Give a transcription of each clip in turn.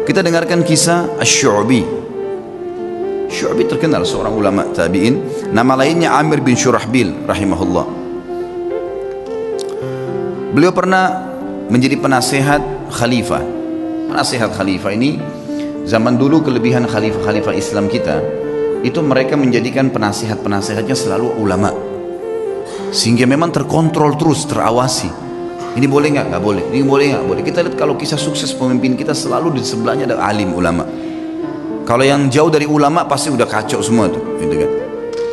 Kita dengarkan kisah Asy-Syu'bi. Syu'bi terkenal seorang ulama tabi'in, nama lainnya Amir bin Syurahbil rahimahullah. Beliau pernah menjadi penasehat khalifah. Penasehat khalifah ini zaman dulu, kelebihan khalifah-khalifah Islam kita itu mereka menjadikan penasehat-penasehatnya selalu ulama, sehingga memang terkontrol terus, terawasi. Ini boleh nggak? Nggak boleh. Ini boleh nggak? Boleh. Kita lihat kalau kisah sukses pemimpin kita selalu di sebelahnya ada alim ulama. Kalau yang jauh dari ulama pasti udah kacau semua tuh, gitu kan.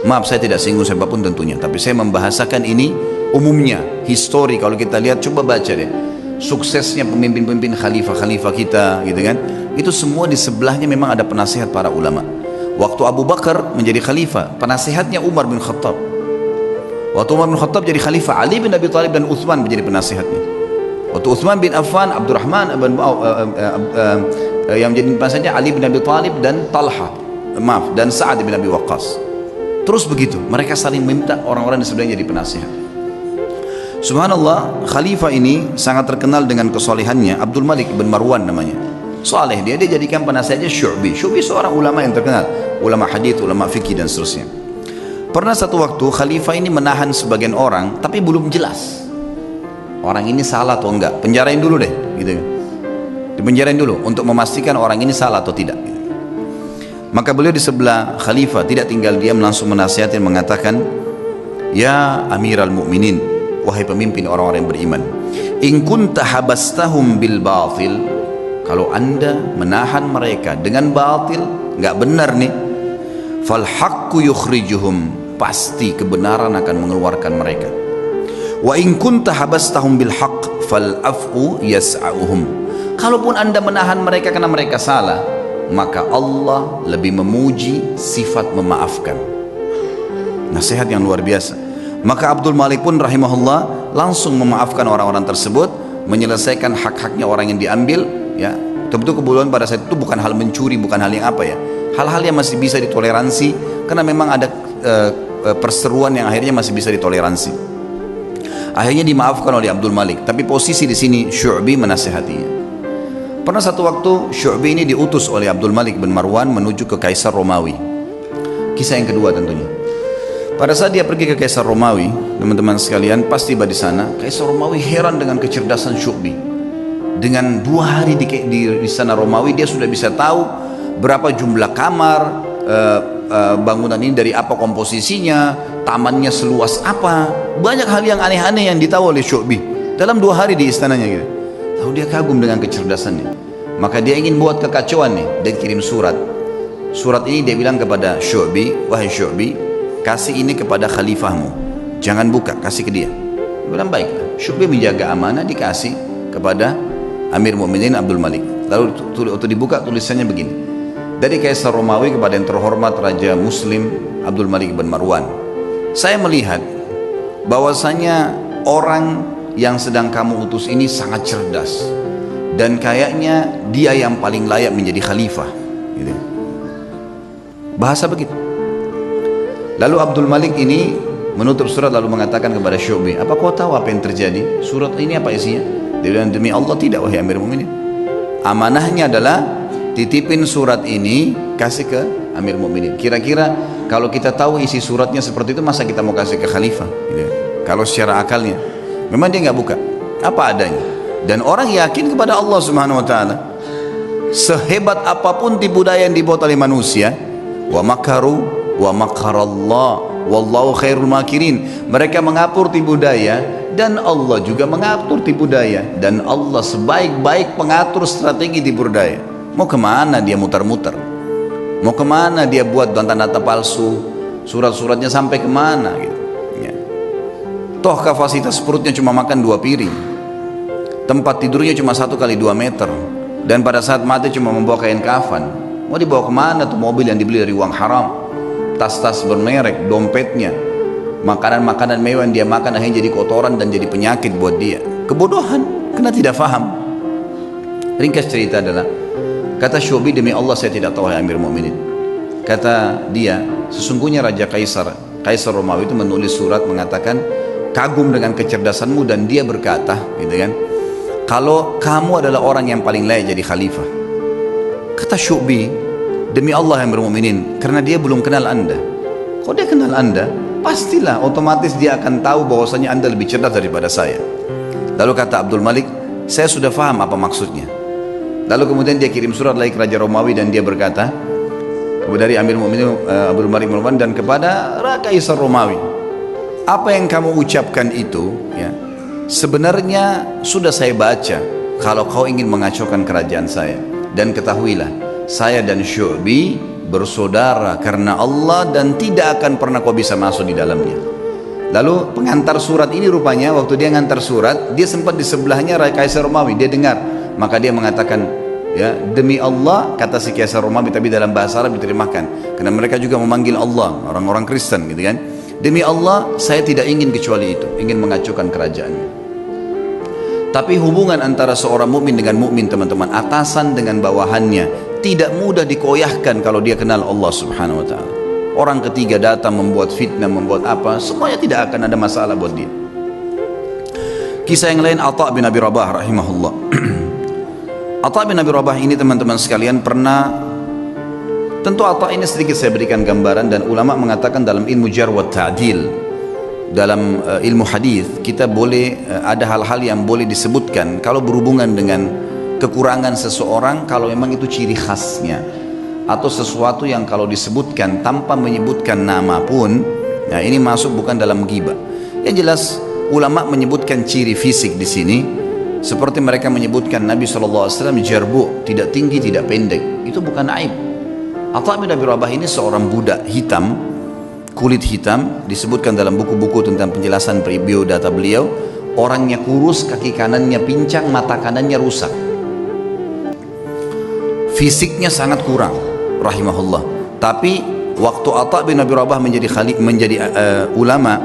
Maaf, saya tidak singgung siapapun tentunya, tapi saya membahasakan ini umumnya, histori. Kalau kita lihat, coba baca deh, suksesnya pemimpin-pemimpin khalifah-khalifah kita, gitu kan. Itu semua di sebelahnya memang ada penasihat para ulama. Waktu Abu Bakar menjadi khalifah, penasihatnya Umar bin Khattab. Waktu Umar bin Khattab jadi khalifah, Ali bin Abi Thalib dan Uthman menjadi penasihatnya. Waktu Uthman bin Affan, Abdurrahman yang menjadi penasihatnya Ali bin Abi Thalib dan dan Sa'ad bin Abi Waqqas. Terus begitu, mereka saling minta orang-orang di sebelahnya jadi penasihat. Subhanallah, khalifah ini sangat terkenal dengan kesolehannya. Abdul Malik bin Marwan namanya. Saleh dia jadikan penasihatnya Syu'bi. Syu'bi seorang ulama yang terkenal, ulama hadits, ulama fikih dan seterusnya. Pernah satu waktu khalifah ini menahan sebagian orang, tapi belum jelas orang ini salah atau enggak. Penjarain dulu deh, gitu. Dipenjarain dulu untuk memastikan orang ini salah atau tidak. Maka beliau di sebelah khalifah tidak tinggal diam, langsung menasihatin, mengatakan, ya Amiral Mu'minin, wahai pemimpin orang-orang yang beriman, in kunta habastahum bil batil, kalau anda menahan mereka dengan batil, nggak benar nih, fal haqqu yukhrijuhum, pasti kebenaran akan mengeluarkan mereka. Wa in kunta habastahum bil haqq fal af'u yas'auhum, kalaupun anda menahan mereka karena mereka salah, maka Allah lebih memuji sifat memaafkan. Nasihat yang luar biasa. Maka Abdul Malik pun rahimahullah langsung memaafkan orang-orang tersebut, menyelesaikan hak-haknya orang yang diambil, ya. Tentu kebetulan pada saat itu bukan hal mencuri, bukan hal yang apa ya, hal-hal yang masih bisa ditoleransi, karena memang ada perseruan yang akhirnya masih bisa ditoleransi. Akhirnya dimaafkan oleh Abdul Malik, tapi posisi di sini Syu'bi menasihatinya. Pernah satu waktu Syu'bi ini diutus oleh Abdul Malik bin Marwan menuju ke Kaisar Romawi. Kisah yang kedua tentunya. Pada saat dia pergi ke Kaisar Romawi, teman-teman sekalian, pas tiba di sana, Kaisar Romawi heran dengan kecerdasan Syu'bi. Dengan 2 hari di sana Romawi, dia sudah bisa tahu berapa jumlah kamar, bangunan ini dari apa komposisinya, tamannya seluas apa, banyak hal yang aneh-aneh yang ditahu oleh Syu'bi dalam 2 hari di istananya gitu. Lalu dia kagum dengan kecerdasannya, maka dia ingin buat kekacauan nih, dan kirim surat. Surat ini dia bilang kepada Syu'bi, wahai Syu'bi, kasih ini kepada khalifahmu, jangan buka, kasih ke dia. Dia bilang baiklah. Syu'bi menjaga amanah, dikasih kepada Amir Mu'minin Abdul Malik. Lalu waktu dibuka tulisannya begini, dari Kaisar Romawi kepada yang terhormat Raja Muslim Abdul Malik bin Marwan, saya melihat bahwasanya orang yang sedang kamu utus ini sangat cerdas, dan kayaknya dia yang paling layak menjadi khalifah, gitu. Bahasa begitu. Lalu Abdul Malik ini menutup surat lalu mengatakan kepada Syu'bi, apa kau tahu apa yang terjadi? Surat ini apa isinya? Dia bilang, demi Allah tidak, wahai Amir Mu'minin. Amanahnya adalah titipin surat ini, kasih ke Amir Mu'minin. Kira-kira kalau kita tahu isi suratnya seperti itu, masa kita mau kasih ke khalifah, gitu. Kalau secara akalnya memang dia nggak buka, apa adanya. Dan orang yakin kepada Allah Subhanahu wa ta'ala, sehebat apapun tipu daya yang dibuat oleh manusia, wa makaru wa makarallah wallahu khairul makirin, mereka mengatur tipu daya dan Allah juga mengatur tipu daya, dan Allah sebaik-baik pengatur strategi tipu daya. Mau kemana dia muter-muter, mau kemana dia buat data-data palsu, surat-suratnya sampai kemana gitu ya. Toh kapasitas perutnya cuma makan 2 piring, tempat tidurnya cuma 1 kali 2 meter, dan pada saat mati cuma membawa kain kafan. Mau dibawa kemana tuh mobil yang dibeli dari uang haram, tas-tas bermerek, dompetnya, makanan-makanan mewah yang dia makan akhirnya jadi kotoran dan jadi penyakit buat dia. Kebodohan karena tidak faham. Ringkas cerita adalah, kata Syu'bi, demi Allah saya tidak tahu ya Amir Mu'minin. Kata dia, sesungguhnya Raja Kaisar Romawi itu menulis surat mengatakan kagum dengan kecerdasanmu, dan dia berkata gitu kan, kalau kamu adalah orang yang paling layak jadi khalifah, Kata Syu'bi, demi Allah yang bermukminin, karena dia belum kenal anda. Kalau dia kenal anda, pastilah otomatis dia akan tahu bahwasanya anda lebih cerdas daripada saya. Lalu kata Abdul Malik, saya sudah faham apa maksudnya. Lalu kemudian dia kirim surat lagi ke Raja Romawi dan dia berkata, dari Amir Mu'minin Abdul Malik bin Marwan, dan kepada Kaisar Romawi, apa yang kamu ucapkan itu ya, sebenarnya sudah saya baca. Kalau kau ingin mengacaukan kerajaan saya, dan ketahuilah saya dan Syu'bi bersaudara karena Allah dan tidak akan pernah kau bisa masuk di dalamnya. Lalu pengantar surat ini rupanya waktu dia ngantar surat, dia sempat di sebelahnya Kaisar Romawi, dia dengar, maka dia mengatakan, ya demi Allah, kata si Kaisar Romawi, tapi dalam bahasa Arab diterjemahkan karena mereka juga memanggil Allah, orang-orang Kristen gitu kan. Demi Allah, saya tidak ingin kecuali itu, ingin mengacaukan kerajaannya. Tapi hubungan antara seorang mukmin dengan mukmin, teman-teman, atasan dengan bawahannya, tidak mudah dikoyahkan kalau dia kenal Allah Subhanahu wa taala. Orang ketiga datang membuat fitnah, membuat apa, semuanya tidak akan ada masalah buat dia. Kisah yang lain, Atha bin Abi Rabah rahimahullah. Atha bin Abi Rabah ini, teman-teman sekalian, pernah, tentu Atha ini sedikit saya berikan gambaran, dan ulama mengatakan dalam ilmu jarh wa ta'dil, dalam ilmu hadis kita boleh ada hal-hal yang boleh disebutkan kalau berhubungan dengan kekurangan seseorang, kalau memang itu ciri khasnya, atau sesuatu yang kalau disebutkan tanpa menyebutkan nama pun, nah ini masuk bukan dalam ghibah. Yang jelas ulama menyebutkan ciri fisik di sini, seperti mereka menyebutkan Nabi SAW jarbu, tidak tinggi tidak pendek, itu bukan aib. Atha bin Abi Rabah ini seorang budak hitam, kulit hitam, disebutkan dalam buku-buku tentang penjelasan biodata beliau, orangnya kurus, kaki kanannya pincang, mata kanannya rusak, fisiknya sangat kurang rahimahullah. Tapi waktu Atha bin Abi Rabah menjadi ulama,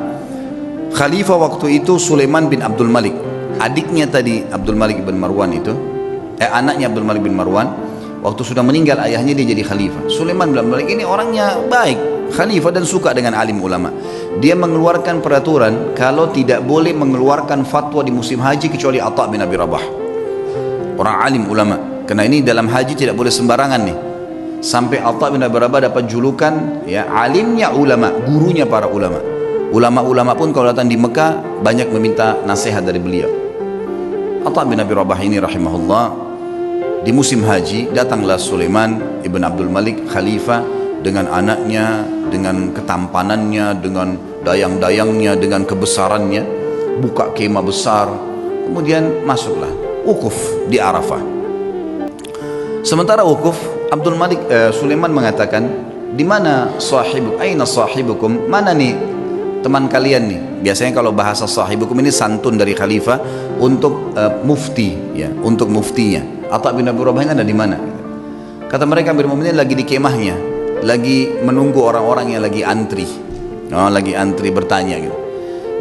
khalifah waktu itu Sulaiman bin Abdul Malik, adiknya tadi Abdul Malik bin Marwan itu, anaknya Abdul Malik bin Marwan, waktu sudah meninggal ayahnya dia jadi khalifah. Sulaiman bin Abdul Malik ini orangnya baik, khalifah dan suka dengan alim ulama. Dia mengeluarkan peraturan kalau tidak boleh mengeluarkan fatwa di musim haji kecuali Atha bin Abi Rabah, orang alim ulama, karena ini dalam haji tidak boleh sembarangan nih. Sampai Atha bin Abi Rabah dapat julukan ya alimnya ulama, gurunya para ulama. Ulama-ulama pun kalau datang di Mekah banyak meminta nasihat dari beliau. Atha bin Abi Rabah ini rahimahullah, di musim haji datanglah Sulaiman ibn Abdul Malik khalifah dengan anaknya, dengan ketampanannya, dengan dayang-dayangnya, dengan kebesarannya, buka kemah besar, kemudian masuklah wukuf di Arafah. Sementara wukuf, Sulaiman mengatakan, di mana sahibuk, aina sahibukum, mana nih teman kalian nih? Biasanya kalau bahasa sahibukum ini santun dari khalifah untuk mufti, ya, untuk muftinya. Atha bin Abi Rabah ada di mana? Kata mereka, Amir Mu'minin lagi di kemahnya, lagi menunggu orang-orang yang lagi antri, lagi antri bertanya gitu.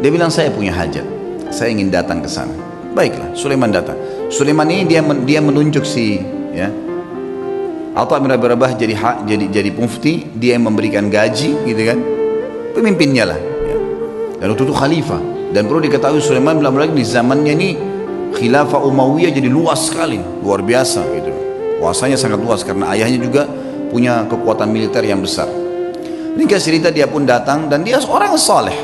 Dia bilang, saya punya hajat, saya ingin datang ke sana. Baiklah, Sulaiman datang. Sulaiman ini dia menunjuk si ya Atha bin Abi Rabah jadi mufti, dia yang memberikan gaji gitu kan, pemimpinnya lah ya. Dan itu khalifah, dan perlu diketahui Sulaiman belum lagi di zamannya ini khilafah Umayyah jadi luas sekali, luar biasa gitu. Kuasanya sangat luas karena ayahnya juga punya kekuatan militer yang besar. Ringkas cerita, dia pun datang dan dia seorang saleh.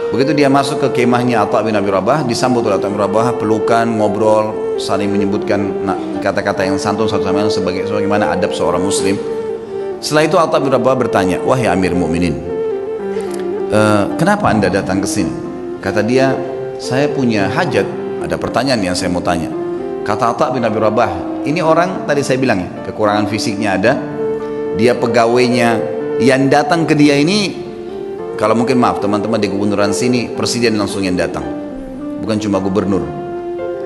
Begitu dia masuk ke kemahnya Atha bin Abi Rabah, disambut oleh Atha bin Abi Rabah, pelukan, ngobrol, saling menyebutkan kata-kata yang santun satu sama lain sebagaimana adab seorang muslim. Setelah itu Atha bin Abi Rabah bertanya, wahai Amir Mu'minin, kenapa anda datang ke sini? Kata dia, saya punya hajat, ada pertanyaan yang saya mau tanya. Kata Atha bin Abi Rabah, ini orang tadi saya bilang ya, kekurangan fisiknya ada, dia pegawainya yang datang ke dia ini, kalau mungkin maaf teman-teman di gubernuran sini, presiden langsung yang datang, bukan cuma gubernur,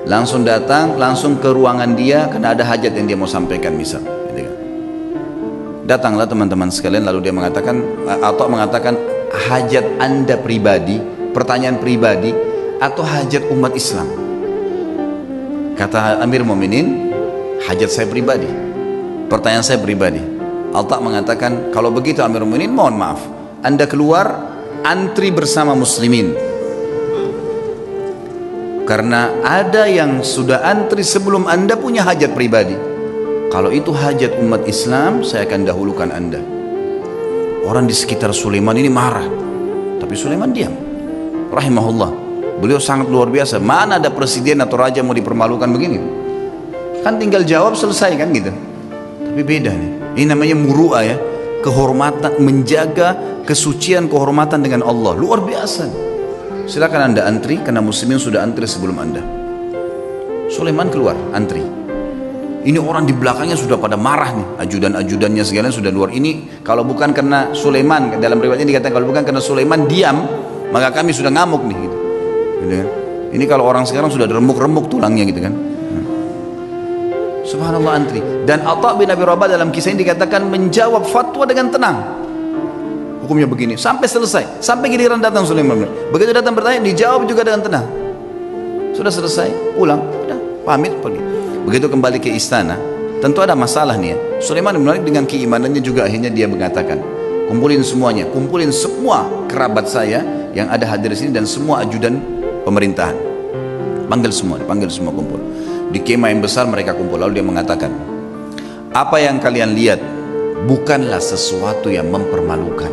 langsung datang, langsung ke ruangan dia karena ada hajat yang dia mau sampaikan misal gitu kan. Datanglah teman-teman sekalian, lalu dia mengatakan, atau mengatakan, hajat anda pribadi, pertanyaan pribadi, atau hajat umat Islam? Kata Amir Mu'minin, hajat saya pribadi, pertanyaan saya pribadi. Atha mengatakan, kalau begitu Amir Mu'minin, mohon maaf, anda keluar antri bersama muslimin, karena ada yang sudah antri sebelum anda punya hajat pribadi. Kalau itu hajat umat Islam, saya akan dahulukan Anda. Orang di sekitar Sulaiman ini marah, tapi Sulaiman diam. Rahimahullah, beliau sangat luar biasa. Mana ada presiden atau raja mau dipermalukan begini? Kan tinggal jawab selesai kan gitu. Tapi beda nih, ini namanya muru'ah ya, kehormatan, menjaga kesucian kehormatan dengan Allah, luar biasa. Silakan Anda antri, karena muslimin sudah antri sebelum Anda. Sulaiman keluar antri. Ini orang di belakangnya sudah pada marah nih, ajudan-ajudannya segala sudah luar. Ini kalau bukan karena Sulaiman, dalam riwayatnya dikatakan kalau bukan karena Sulaiman diam, maka kami sudah ngamuk nih gitu. Gitu kan? Ini kalau orang sekarang sudah remuk-remuk tulangnya gitu kan. Subhanallah antri. Dan Atha bin Abi Rabah dalam kisah ini dikatakan menjawab fatwa dengan tenang. Hukumnya begini sampai selesai, sampai giliran datang Sulaiman. Begitu datang bertanya dijawab juga dengan tenang. Sudah selesai, pulang, udah pamit pergi. Begitu kembali ke istana, tentu ada masalah nih ya. Sulaiman bin Malik dengan keimanannya juga akhirnya dia mengatakan, kumpulin semuanya, kumpulin semua kerabat saya yang ada hadir di sini dan semua ajudan pemerintahan. Panggil semua kumpul. Di kemah yang besar mereka kumpul. Lalu dia mengatakan, apa yang kalian lihat bukanlah sesuatu yang mempermalukan.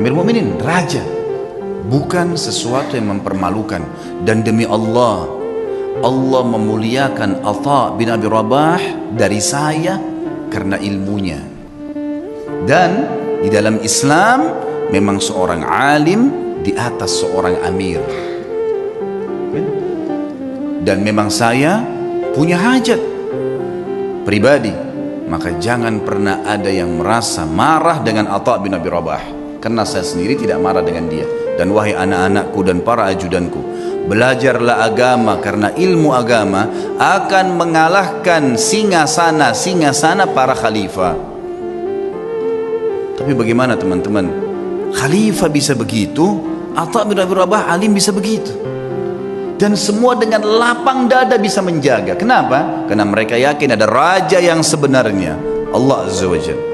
Amir Mu'minin, raja, bukan sesuatu yang mempermalukan. Dan demi Allah, Allah memuliakan Atha bin Abi Rabah dari saya karena ilmunya. Dan di dalam Islam memang seorang alim di atas seorang amir. Dan memang saya punya hajat pribadi, maka jangan pernah ada yang merasa marah dengan Atha bin Abi Rabah, karena saya sendiri tidak marah dengan dia. Dan wahai anak-anakku dan para ajudanku, belajarlah agama, karena ilmu agama akan mengalahkan singasana para khalifah. Tapi bagaimana teman-teman, khalifah bisa begitu, Atha bin Abi Rabah alim bisa begitu, dan semua dengan lapang dada bisa menjaga. Kenapa? Karena mereka yakin ada raja yang sebenarnya, Allah Azza wa Jalla.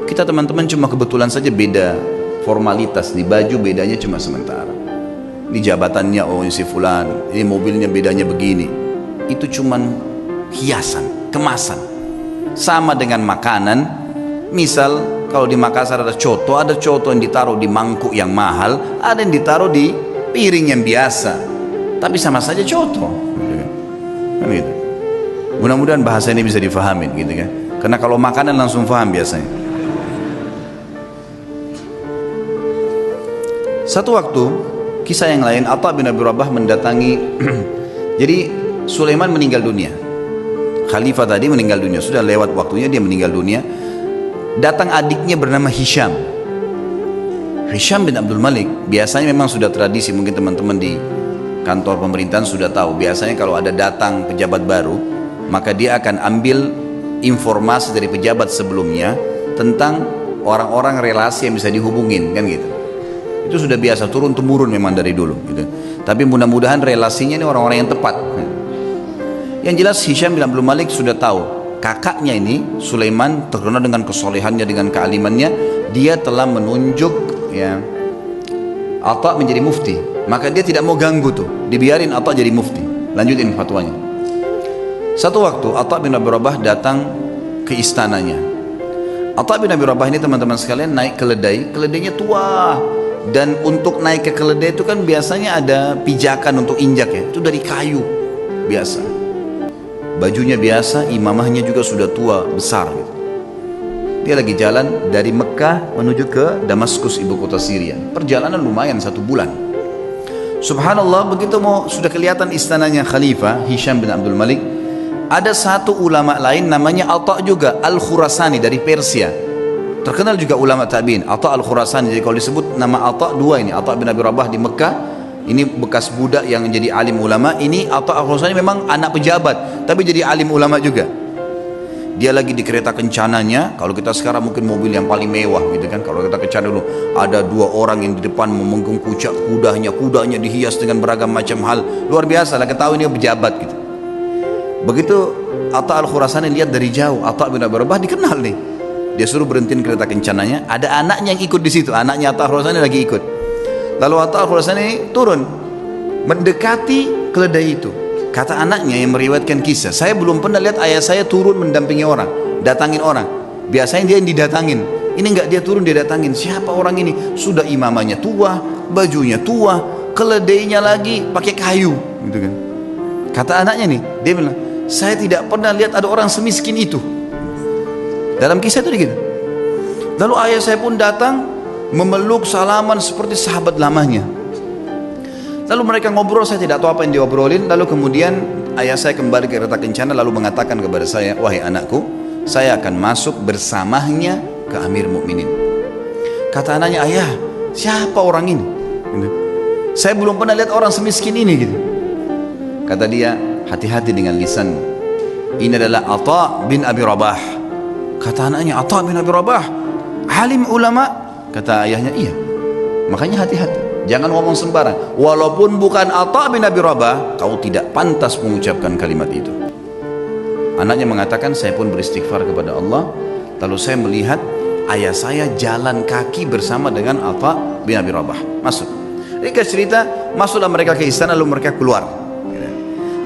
Kita teman-teman cuma kebetulan saja beda formalitas, di baju bedanya cuma sementara, di jabatannya oh ini si fulan, ini mobilnya bedanya begini. Itu cuma hiasan, kemasan. Sama dengan makanan, misal kalau di Makassar ada coto yang ditaruh di mangkuk yang mahal, ada yang ditaruh di piring yang biasa, tapi sama saja coto, kan gitu. Mudah-mudahan bahasa ini bisa difahamin gitu kan, karena kalau makanan langsung faham biasanya. Satu waktu, kisah yang lain, Atha bin Abi Rabah mendatangi jadi Sulaiman meninggal dunia, khalifah tadi meninggal dunia, sudah lewat waktunya dia meninggal dunia. Datang adiknya bernama Hisham bin Abdul Malik. Biasanya memang sudah tradisi, mungkin teman-teman di kantor pemerintahan sudah tahu, biasanya kalau ada datang pejabat baru, maka dia akan ambil informasi dari pejabat sebelumnya tentang orang-orang relasi yang bisa dihubungin, kan gitu. Itu sudah biasa, turun temurun memang dari dulu gitu. Tapi mudah-mudahan relasinya ini orang-orang yang tepat. Yang jelas Hisham bin Abdul Malik sudah tahu kakaknya ini Sulaiman terkenal dengan kesolehannya, dengan kealimannya. Dia telah menunjuk ya Atha menjadi mufti, maka dia tidak mau ganggu tuh, dibiarin Atha jadi mufti, lanjutin fatwanya. Satu waktu Atha bin Abi Rabah datang ke istananya. Atha bin Abi Rabah ini teman-teman sekalian naik keledai, keledainya tua, dan untuk naik ke keledai itu kan biasanya ada pijakan untuk injak ya, itu dari kayu biasa. Bajunya biasa, imamahnya juga sudah tua besar gitu. Dia lagi jalan dari Mekah menuju ke Damaskus, ibu kota Syria. Perjalanan lumayan 1 bulan. Subhanallah, begitu mau sudah kelihatan istananya Khalifah Hisham bin Abdul Malik, ada satu ulama lain namanya Atha juga Al-Khurasani dari Persia. Terkenal juga ulama tabi'in, Atha Al-Khurasani. Jadi kalau disebut nama Atha dua ini, Atha bin Abi Rabah di Mekah, ini bekas budak yang jadi alim ulama. Ini Atha Al-Khurasani memang anak pejabat, tapi jadi alim ulama juga. Dia lagi di kereta kencananya. Kalau kita sekarang mungkin mobil yang paling mewah gitu kan. Kalau kita kencana dulu, ada 2 orang yang di depan memenggung kucak kudanya dihias dengan beragam macam hal. Luar biasa lah, ketahui ini pejabat gitu. Begitu Atha Al-Khurasani lihat dari jauh, Atha bin Abi Rabah dikenal nih. Dia suruh berhentiin kereta kencananya. Ada anaknya yang ikut di situ, anaknya Atha Al-Khurasani lagi ikut. Lalu Atha Al-Khurasani turun, mendekati keledai itu. Kata anaknya yang meriwayatkan kisah, saya belum pernah lihat ayah saya turun mendampingi orang, datangin orang. Biasanya dia yang didatangin, ini enggak, dia turun dia datangin. Siapa orang ini? Sudah imamannya tua, bajunya tua, keledainya lagi pakai kayu, gitu kan. Kata anaknya nih, dia bilang, saya tidak pernah lihat ada orang semiskin itu. Dalam kisah itu gitu. Lalu ayah saya pun datang, memeluk, salaman seperti sahabat lamanya. Lalu mereka ngobrol, saya tidak tahu apa yang diobrolin. Lalu kemudian ayah saya kembali ke kereta kencana, lalu mengatakan kepada saya, wahai anakku, saya akan masuk bersamanya ke Amir Mukminin. Kata anaknya, ayah, siapa orang ini? Saya belum pernah lihat orang semiskin ini, gitu. Kata dia, hati-hati dengan lisanmu. Ini adalah Atha bin Abi Rabah. Kata anaknya, Atha bin Abi Rabah, alim ulama. Kata ayahnya, iya. Makanya hati-hati, jangan ngomong sembarang. Walaupun bukan Atha bin Abi Rabah, kau tidak pantas mengucapkan kalimat itu. Anaknya mengatakan, saya pun beristighfar kepada Allah. Lalu saya melihat ayah saya jalan kaki bersama dengan Atha bin Abi Rabah. Masuk. Ringkas cerita, masuklah mereka ke istana, lalu mereka keluar.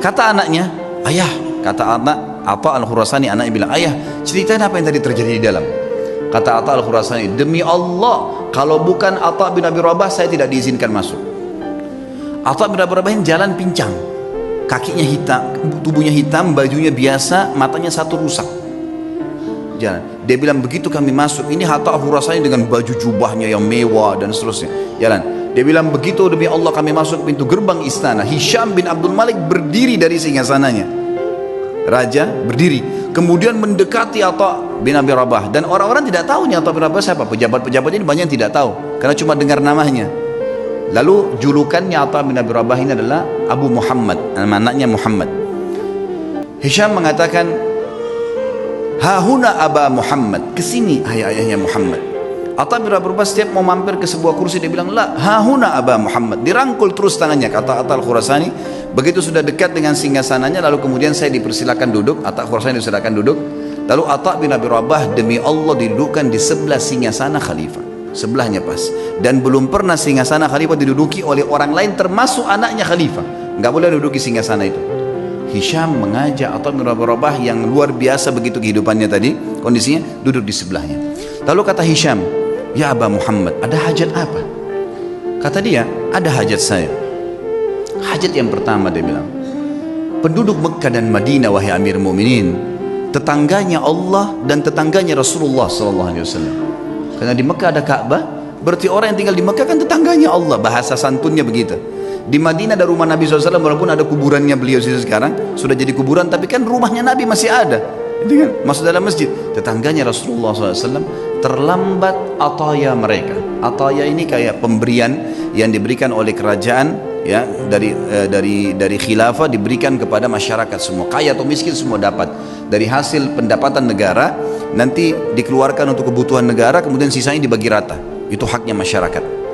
Kata anaknya, ayah, kata anak Atha al-Khurasani, anaknya bilang, ayah, ceritain apa yang tadi terjadi di dalam. Kata Atha al-Khurasani, demi Allah, kalau bukan Atha bin Abi Rabah, saya tidak diizinkan masuk. Atha bin Abi Rabah ini jalan pincang, kakinya hitam, tubuhnya hitam, bajunya biasa, matanya satu rusak. Jalan. Dia bilang, begitu kami masuk, ini Atha al-Khurasani dengan baju jubahnya yang mewah dan seterusnya. Jalan. Dia bilang, begitu demi Allah kami masuk pintu gerbang istana, Hisham bin Abdul Malik berdiri dari singgasananya. Raja berdiri, kemudian mendekati Atha bin Abi Rabah, dan orang-orang tidak tahu nih Atha bin Abi Rabah siapa. Pejabat-pejabat ini banyak yang tidak tahu karena cuma dengar namanya. Lalu julukannya Atha bin Abi Rabah ini adalah Abu Muhammad, anaknya Muhammad. Hisham mengatakan, hahuna Aba Muhammad, kesini ayah-ayahnya Muhammad. Atha bin Abi Rabah setiap mau mampir ke sebuah kursi dia bilang, la hahuna Aba Muhammad, dirangkul terus tangannya. Kata Atha al-Khurasani, begitu sudah dekat dengan singgasananya, lalu kemudian saya dipersilakan duduk. Atha al-Khurasani dipersilakan duduk. Lalu Atha bin Abi Rabah demi Allah didudukkan di sebelah singgasana khalifah, sebelahnya pas. Dan belum pernah singgasana khalifah diduduki oleh orang lain termasuk anaknya khalifah. Nggak boleh duduki singgasana itu. Hisham mengajak Atha bin Abi Rabah yang luar biasa begitu kehidupannya tadi, kondisinya duduk di sebelahnya. Lalu kata Hisham, ya Aba Muhammad, ada hajat apa? Kata dia, ada hajat saya. Hajat yang pertama, dia bilang, penduduk Mekah dan Madinah, wahai Amir Mu'minin, tetangganya Allah dan tetangganya Rasulullah SAW. Karena di Mekah ada Ka'bah, berarti orang yang tinggal di Mekah kan tetangganya Allah, bahasa santunnya begitu. Di Madinah ada rumah Nabi SAW, walaupun ada kuburannya beliau sekarang, sudah jadi kuburan, tapi kan rumahnya Nabi masih ada. Itu kan masuk dalam masjid. Tetangganya Rasulullah SAW, terlambat ataya mereka. Ataya ini kayak pemberian yang diberikan oleh kerajaan, ya, dari khilafah diberikan kepada masyarakat semua, kaya atau miskin semua dapat dari hasil pendapatan negara, nanti dikeluarkan untuk kebutuhan negara, kemudian sisanya dibagi rata. Itu haknya masyarakat.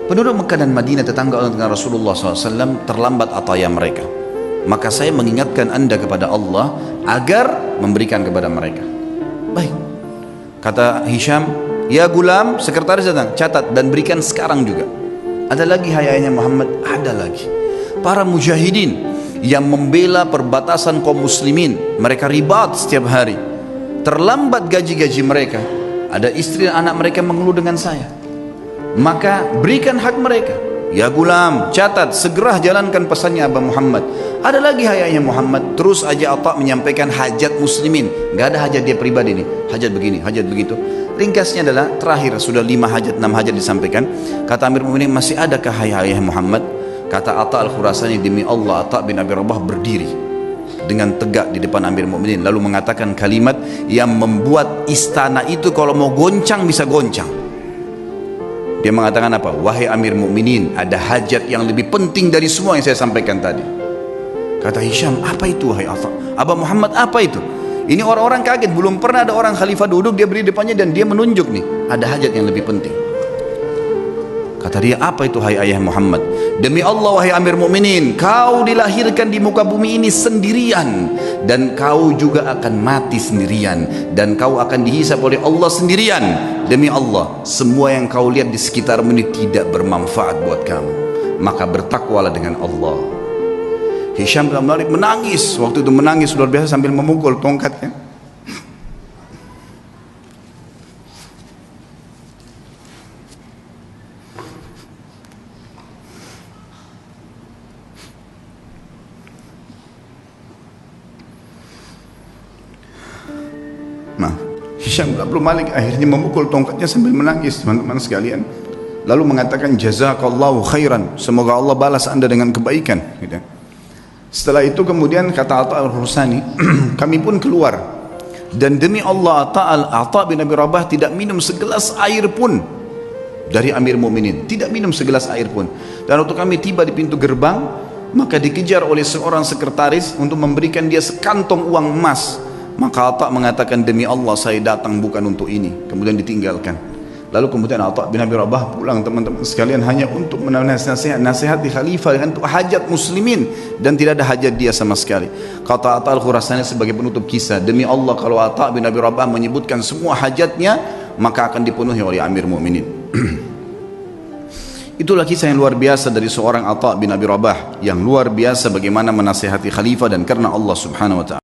Penduduk Mekah dan Madinah tetangga dengan Rasulullah SAW terlambat ataya mereka. Maka saya mengingatkan anda kepada Allah agar memberikan kepada mereka. Baik, kata Hisham, ya gulam, sekretaris datang, catat dan berikan sekarang juga. Ada lagi hayanya Muhammad, ada lagi. Para mujahidin yang membela perbatasan kaum muslimin, mereka ribat setiap hari. Terlambat gaji-gaji mereka. Ada istri dan anak mereka mengeluh dengan saya. Maka berikan hak mereka. Ya gulam, catat, segera jalankan pesannya Aba Muhammad. Ada lagi hayanya Muhammad. Terus aja Atha menyampaikan hajat muslimin. Gak ada hajat dia pribadi nih, hajat begini, hajat begitu. Ringkasnya adalah terakhir, sudah 5 hajat, 6 hajat disampaikan. Kata Amir Mu'minin, masih adakah hayat Muhammad? Kata Atha al-Khurasani, demi Allah, Atha bin Abi Rabah berdiri dengan tegak di depan Amir Mu'minin, lalu mengatakan kalimat yang membuat istana itu kalau mau goncang bisa goncang. Dia mengatakan apa? Wahai Amir Mu'minin, ada hajat yang lebih penting dari semua yang saya sampaikan tadi. Kata Hisham, apa itu wahai Atha? Aba Muhammad, apa itu? Ini orang-orang kaget, belum pernah ada orang khalifah duduk, dia beri depannya dan dia menunjuk nih, ada hajat yang lebih penting. Kata dia, apa itu hai ayah Muhammad? Demi Allah wahai Amir Mu'minin, kau dilahirkan di muka bumi ini sendirian, dan kau juga akan mati sendirian, dan kau akan dihisab oleh Allah sendirian. Demi Allah, semua yang kau lihat di sekitarmu ini tidak bermanfaat buat kamu, maka bertakwalah dengan Allah. Hisham bin Malik menangis, waktu itu menangis luar biasa sambil memukul tongkatnya. Nah, Hisham bin Malik akhirnya memukul tongkatnya sambil menangis, teman-teman sekalian. Lalu mengatakan, jazakallahu khairan, semoga Allah balas anda dengan kebaikan, gitu. Setelah itu kemudian kata Atha al-Hursani, kami pun keluar, dan demi Allah Atha bin Abi Rabah tidak minum segelas air pun dari Amir Mukminin, tidak minum segelas air pun. Dan waktu kami tiba di pintu gerbang, maka dikejar oleh seorang sekretaris untuk memberikan dia sekantong uang emas. Maka Atha mengatakan, demi Allah saya datang bukan untuk ini, kemudian ditinggalkan. Lalu kemudian Atha bin Abi Rabah pulang, teman-teman sekalian, hanya untuk menasihati khalifah dengan hajat muslimin, dan tidak ada hajat dia sama sekali. Kata Atha al-Khurasani sebagai penutup kisah, demi Allah kalau Atha bin Abi Rabah menyebutkan semua hajatnya, maka akan dipenuhi oleh Amir Mukminin. Itulah kisah yang luar biasa dari seorang Atha bin Abi Rabah, yang luar biasa bagaimana menasihati khalifah dan karena Allah subhanahu wa ta'ala.